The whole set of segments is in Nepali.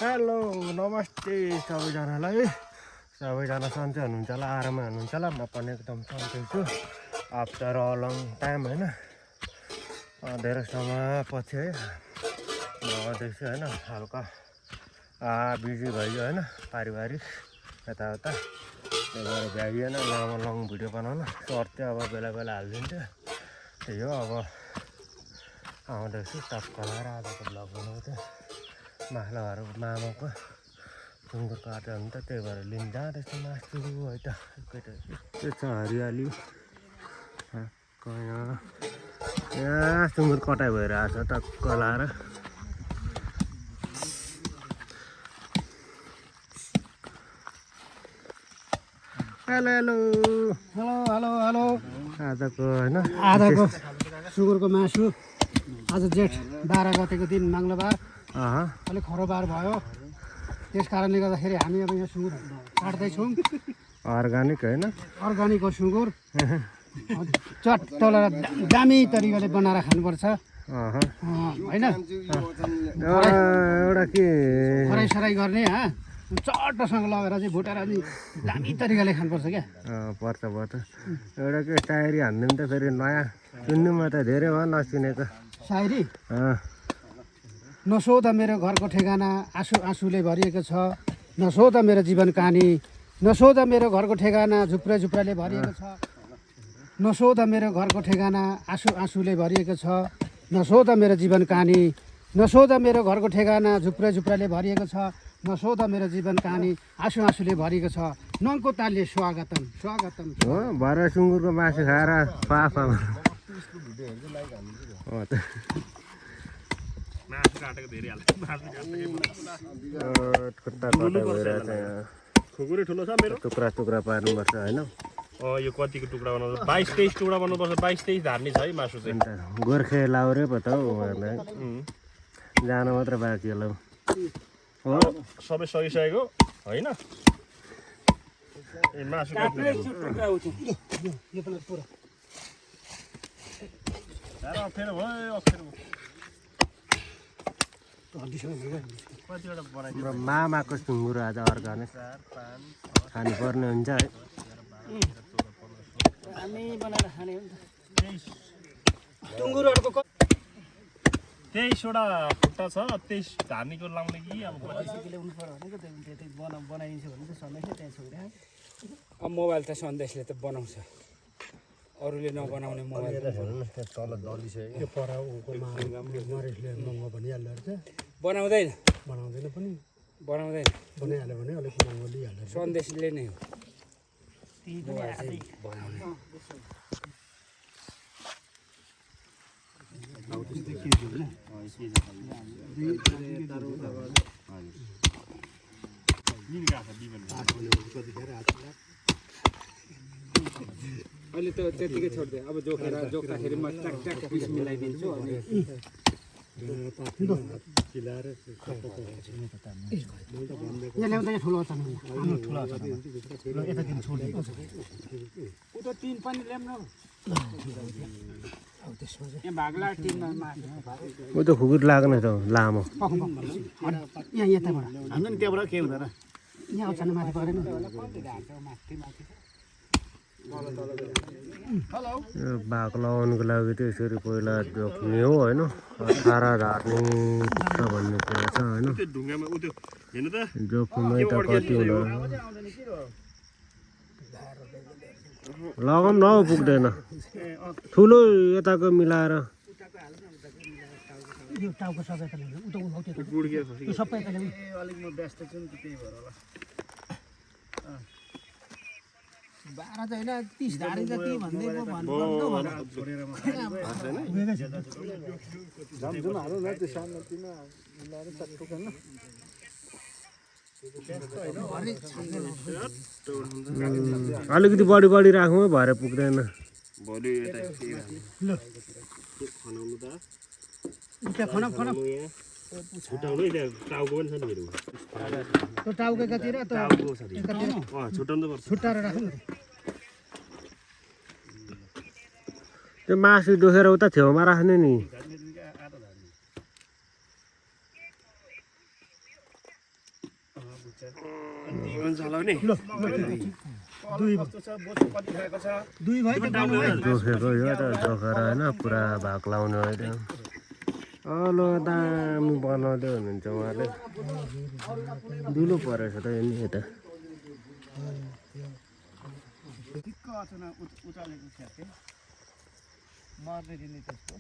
हेलो नमस्ते सबैजनालाई सबैजना सन्चै हुनुहुन्छ होला आराममा हुनुहुन्छ होला म पनि एकदम सन्चै छु आफ्टर अ लङ टाइम होइन धेरै समय पछि है म आउँदैछु होइन हल्का बिजी भइयो होइन पारिवारिक यताउता त्यही भएर भ्याइएन लामो लङ भिडियो बनाउन सर्ट चाहिँ अब बेला बेला हालिदिन्थ्यो त्यही हो अब आउँदैछु टक्क लगाएर आजको ब्लग बनाउँथेँ मासलाहरू मामाको सुँगुर काट्यो भने त त्यही भएर लिन जाँदैछ मासु है त त्यो छ हरियाली यहाँ सुँगुर कटाइ भइरहेको छ टक्क लाएर hello hello hello hello hello आजको होइन आजको सुँगुरको मासु आज जेठ 12 गतेको दिन मङ्गलबार अलिक खरोबार भयो त्यस कारणले गर्दाखेरि हामी अब यहाँ सुँगुर काट्दैछौँ अर्ग्यानिक होइन अर्ग्यानिक हो सुँगुर चट्टल दामी तरिकाले बनाएर खानुपर्छ होइन एउटा के फराइसराई गर्ने चट्टसँग लगेर चाहिँ भुटेर अनि दामी तरिकाले खानुपर्छ क्या पर्छ एउटा के टायरी हानिदिनु त फेरि नयाँ सुन्नुमा त धेरै भयो नसुनेको सायरी नसोध मेरो घरको ठेगाना आँसु आँसुले भरिएको छ नसोध मेरो जीवन कहानी नसोध मेरो घरको ठेगाना झुप्रे झुप्राले भरिएको छ नसोध मेरो घरको ठेगाना आँसु आँसुले भरिएको छ नसोध मेरो जीवन कहानी नसोध मेरो घरको ठेगाना झुप्रे झुप्राले भरिएको छ नसोध मेरो जीवन कहानी आँसु आँसुले भरिएको छ नङको तालले स्वागतम स्वागतम हो भरे सुँगुरको मासु खाएर पापा टुक्रा टुक्रा पार्नुपर्छ होइन यो कतिको टुक्रा बनाउँछ 22-23 टुक्रा बनाउनुपर्छ 22-23 धार्ने छ है मासु चाहिँ गोर्खे लाउरे पो त हौ जानु मात्र बाँकी होला हो सबै सकिसकेको होइन ए मासु हाम्रो मामाको सुँगुर आज अर्ग्यानिक खानुपर्ने हुन्छ है हामी बनाएर खाने हो नि त 23वटा खुट्टा छ 23 धार्नीको लाउने कि अब ल्याउनु पर्यो भनेको त्यो बनाइदिन्छ भने त सन्देश त्यहाँ छोड्या अब मोबाइल त सन्देशले त बनाउँछ अरूले नबनाउने मोबाइल तल दलिसक्यो त्यो पराउको मरेसले महँगो भनिहाल्दो रहेछ बनाउँदैन बनाउँदैन पनि बनाउँदैन बनाइहाल्यो भने अलिक महँगो लिइहाल्यो सन्देशले नै हो अहिले त त्यतिकै छोडिदिएँ अब जोख्दाखेरि म ट्याक पिस मिलाइदिन्छु अनि यहाँ ल्याउँदा ठुलो छ यता दिन छोडेको छ उ त 3 पनि ल्याउन यहाँ भाग्ला 3 ऊ त खुकुर लाग्ने त लामो यहाँ यताबाट हाम्रो नि त्यहाँबाट के हुँदैन यहाँ आउँछ माथि परेन भाग लगाउनुको लागि त यसरी पहिला जोख्ने हो होइन अठारा धार्ने छ भन्ने कुरा छ होइन ढुङ्गामा उ त्यो हेर्नु त जोख्नुमै त कति होला लगाउँ न पुग्दैन ठुलो यताको मिलाएर यो टाउको सबै त ल्याउनु उता उठाउ त्यो सबै त ल्याउनु अलिक म व्यस्त छु नि त्यही भएर होला 12 त होइन 30 धारे जति भन्दै पो भन्नु अलिकति बढी राखौँ भएर पुग्दैन भोलि छुट्याउनु टाउको पनि छ नि मेरो त्यो टाउको कतिर त छुट्याउनु पर्छ छुट्टाएर राख्नु त्यो मासु डोखेर उता छेउमा राख्ने नि चलाउने दुई भाइ त गाउँ है जोखेको यो त जोखेर होइन पुरा भाग लाउनु होइन अलो दामी बनाउँदै हुनुहुन्छ उहाँले दुलो परेछ त यो नि यता दिक्क अचानक उचालेको ठ्याक्कै मर्दै दिने त्यसको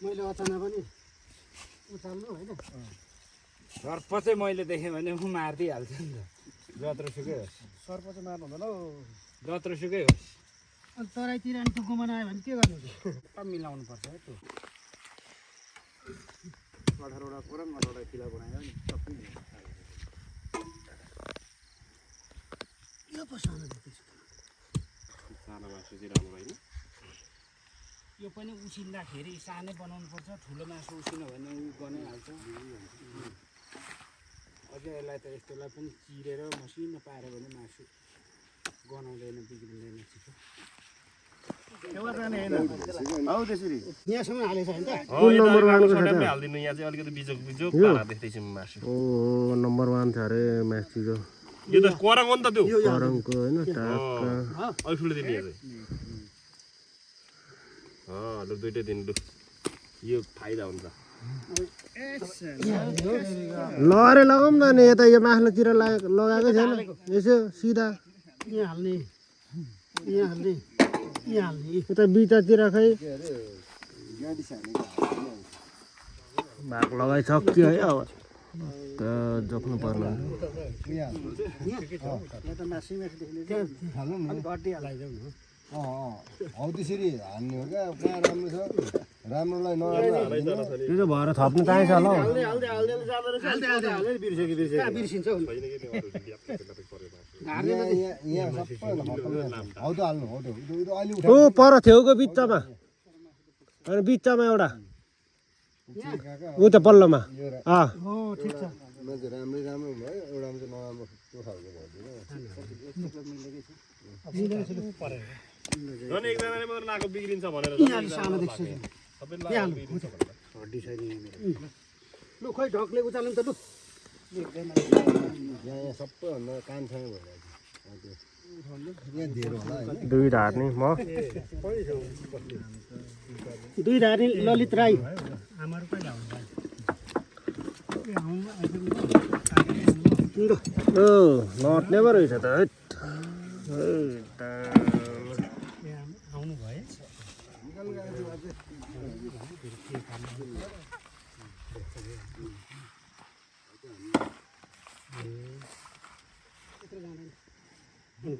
मैले अचानक पनि उचाल्नु होइन सर्प चाहिँ मैले देखेँ भने म मारिदिइहाल्छु नि त जत्रोसुकै होस् सर्प चाहिँ मार्नु हुँदैन हौ जत्रोसुकै होस् अनि तराईतिर अनि टुक्कुमा आयो भने के गर्नु अब मिलाउनु पर्छ है त्यो 18वटा कोरङ 18वटा किला बनायो नि सबै यो पो सानो देख्दैछु सानो मासु चाहिँ राम्रो होइन यो पनि उसिन्दाखेरि सानै बनाउनु पर्छ ठुलो मासु उसिनो भने उ बनाइहाल्छ अझै यसलाई त यस्तोलाई पनि चिरेर मसिनो पाऱ्यो भने मासु गनाउँदैन बिग्रिँदैन छिटो एउटा जाने होइन हौ त्यसरी यहाँसम्म हालेछ होइन त कुन नम्बर वानको छ सोडा त? पनि हालिदिनु यहाँ चाहिँ अलिकति बिजोक बिजोक पारा देख्दैछु मासु ओ नम्बर 1 छ अरे म्याचीको यो त कोरङ हो नि त त्यो करङको होइन टाका अलि ठुलो दिने यो चाहिँ लु दुइटै दिन लु यो फाइदा हुन्छ ल अरे लगाउँ न नि यता यो माथिल्लोतिर लगाएकै छैन यसो सिधा यहाँ हाल्ने यहाँ हाल्ने यहाँ हाल्ने यता बिचतिर खै भाग लगाइसक्यो है अब त जोख्नु पर्ला यहाँ त मासु देखिने अलिक गड्डी हालाइदेऊ न हौ त्यसरी हान्ने हो क्या कहाँ राम्रो छ राम्रोलाई नराम्रो हाल्दिनु। त्यो चाहिँ भएर थप्नु चाहिन्छ होला हौ हाल्दै हाल्दै हाल्दै जाँदो रहेछ हाल्दै बिर्सेको कहाँ बिर्सिन्छ हौ यहाँ सबै हौ त हाल्नु हौ त अहिले ऊ पर छेउको बिचमा अनि बिचमा एउटा ऊ त पल्लोमा हो ठिक छ मान्छे राम्रै राम्रो भयो एउटामा चाहिँ नराम्रो त्यो खालको भइदियो झन् एकजनाले मात्र नाको बिग्रिन्छ भनेर यहाँ अलिक सानो देख्छु सबैलाई यहाँ बिग्रिन्छ हड्डी छैन यहाँ मेरो लु खोइ ढकले उचाल्नु त लु यहाँ सबैभन्दा कानसँग भइरहेको यहाँ धेरै होला होइन दुई ढाड नि म दुई धारी ललित राई ओ नट नेभर रहेछ त हैट आउनु भयो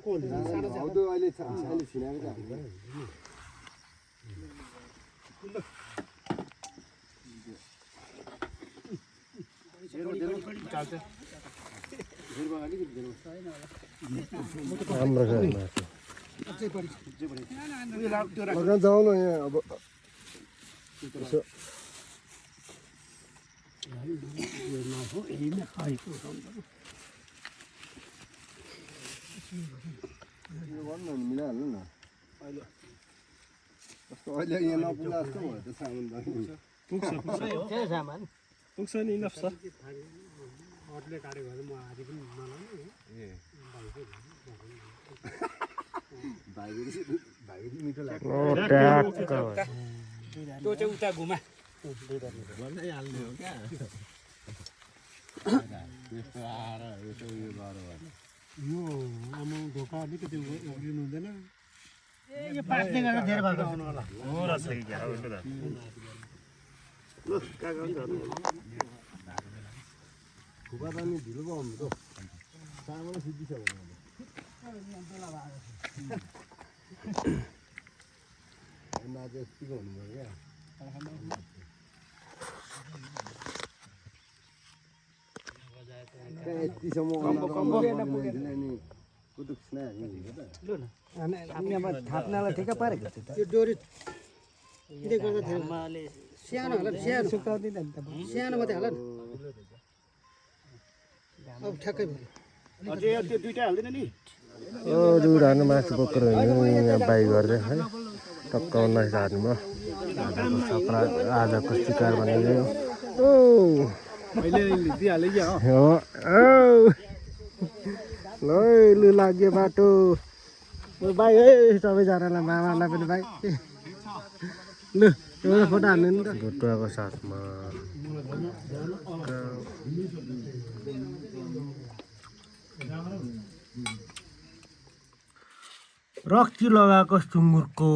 हौ त अहिले छिनाएको त हाम्रो राम्रो छ मासु जाउँ न यहाँ अब यसो यो गर्नु न मिलाइहाल्नु न कस्तो अहिले यहाँ नपुग्ला जस्तो भयो त सामान सामान पुग्छ नि इनफ छ अरूले काटेको भए म आधी पनि नलाउने भाइको मिठो लाग्छ ओ ट्याक्क त्यो चाहिँ उता घुमा यस्तो आएर यसो उयो गऱ्यो भने यो आमा ढोका अलिकति उक्लिनु हुँदैन यो पाक्ने गरेर धेरै भएको आउनु होला हो रहेछ कि क्या हो त खुवा पानी ढिलो पो आउनु त चामल सिद्धिसक्यो माझे यतिको हुनुभयो क्या यतिसम्म अनि कुदुक थाप्नालाई ठिक्क पारेको त्यो डोरी किन गर्दा थियो सानो होला सानो सुकाउँदिन सानो मात्रै होला नि अब ठ्याक्कै भयो अझै त्यो दुइटा हाल्दैन नि ओ दुईजना मासु बोकेर हिँड्नु यहाँ बाइक गर्दै है टक्क 19 हाल्नु भयो आजको शिकार भनेको ओ अहिले दिइहाल्यो क्या हो ल लु लाग्यो बाटो भाइ है सबैजनालाई मामालाई पनि भाइ लु एउटा फोटो हाल्नु नि त भुटुवाको साथमा रक्सी लगाएको सुँगुरको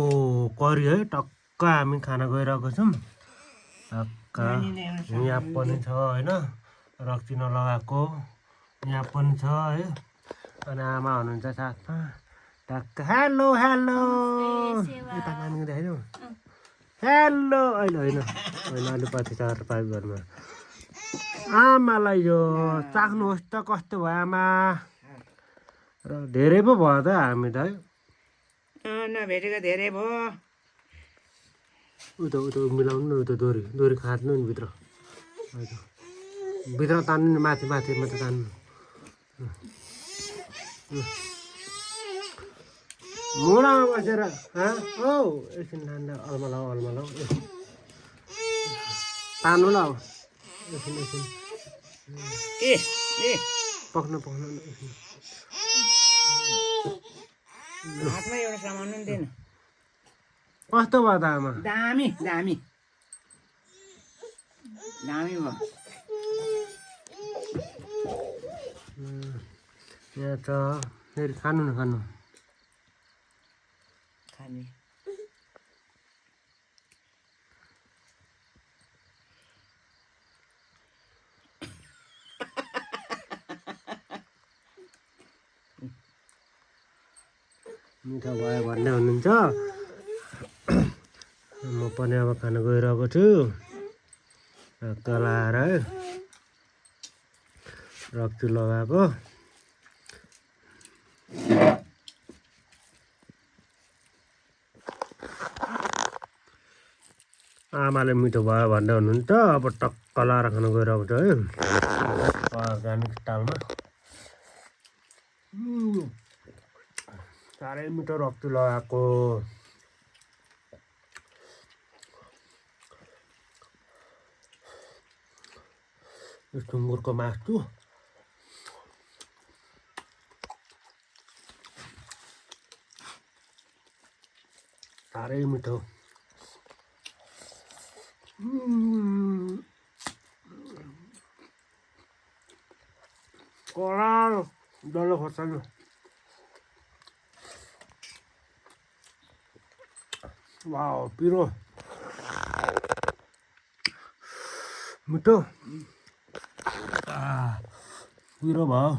करी है टक्क हामी खाना गइरहेको छौँ टक्क यहाँ पनि छ होइन रक्सी नलगाएको यहाँ पनि छ है अनि आमा हुनुहुन्छ साथमा टक्क हेलो हेलो यता नानी देखाइदेऊ हेलो अहिले होइन अहिले अलि पछि 4-5 घरमा आमालाई यो चाख्नुहोस् त कस्तो भयो आमा र धेरै पो भयो त हामी त है नभेटेको धेरै भयो उता मिलाउनु न उता दोरी खाँच्नु नि भित्र भित्र तान्नु नि माथि माथि तान्नु मुढामा बसेर औ एकछिन नानीलाई अल्मलाऊ तान्नु ल एकछिन पक्नु हातमा एउटा सामान पनि दिएन कस्तो भयो त आमा दामी भयो यहाँ छ फेरि खानु न खानु खाने मिठो भयो भन्ने हुनुहुन्छ म पनि अब खाना गइरहेको छु तलाएर है रक्सी लगाएको आमाले मिठो भयो भन्दै हुनुहुन्छ अब टक्क लाएर खान गइरहेको छु है अर्ग्यानिक स्टाइलमा साह्रै मिठो रक्सी लगाएको सुँगुरको मासु साह्रै मिठो कराल डल्लो खोर्सानी वाउ पिरो मिठो पिरो भयो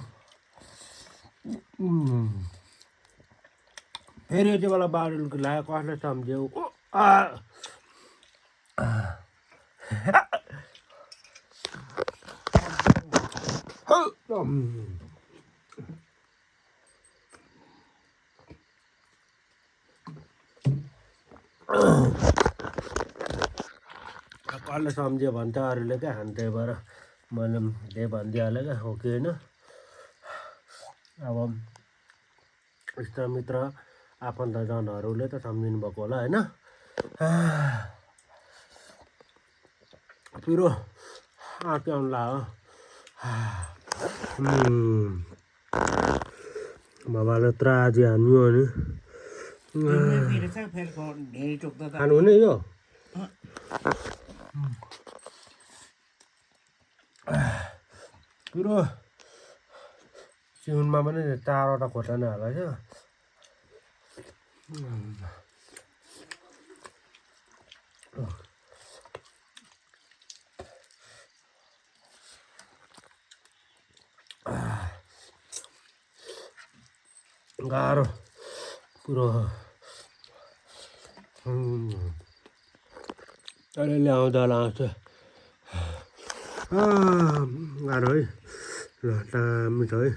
फेरि यति बेला बारुलको लाग्यो कसले सम्झ्यौ कसले सम्झ्यो भने त अरूले क्या खान्छ त्यही भएर मैले त्यही भनिदिइहालेँ क्या हो कि होइन अब इष्टमित्र आफन्तजनहरूले त सम्झिनु भएको होला होइन पिरो आँटी आउनु लाग्यो बाबाले त्राजी हान्यो भने खानु हुने यो पिरो चिउनमा पनि 4वटा खोर्सानी हालेको थियो गाह्रो पुरो अहिले ल्याउँदा लाउँछ गाह्रो है ल दामी छ है